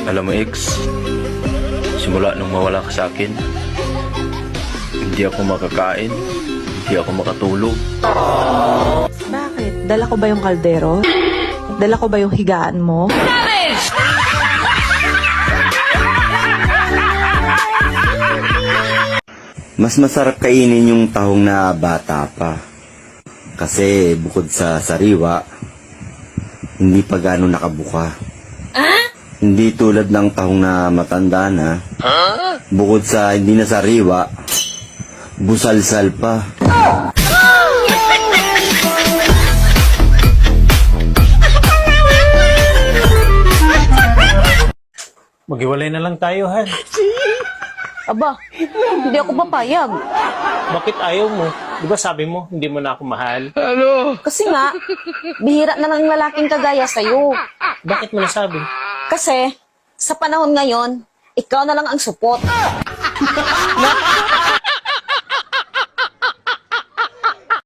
Alam mo, X, simula nung mawala ka sa akin, hindi ako makakain, hindi ako makatulog. Bakit? Dala ko ba yung kaldero? Dala ko ba yung higaan mo? Mas masarap kainin yung tahong na bata pa. Kasi bukod sa sariwa, hindi pa gaano nakabuka. Hindi tulad ng tahong na matanda na. Bukod sa hindi na sariwa, busalsal pa. Maghiwalay na lang tayo, Han. Aba, hindi ako papayag. Bakit ayaw mo? Di ba sabi mo, hindi mo na ako mahal? Kasi nga, bihira na ng lalaking kagaya sa'yo. Bakit mo nasabi? Kasi, sa panahon ngayon, ikaw na lang ang support.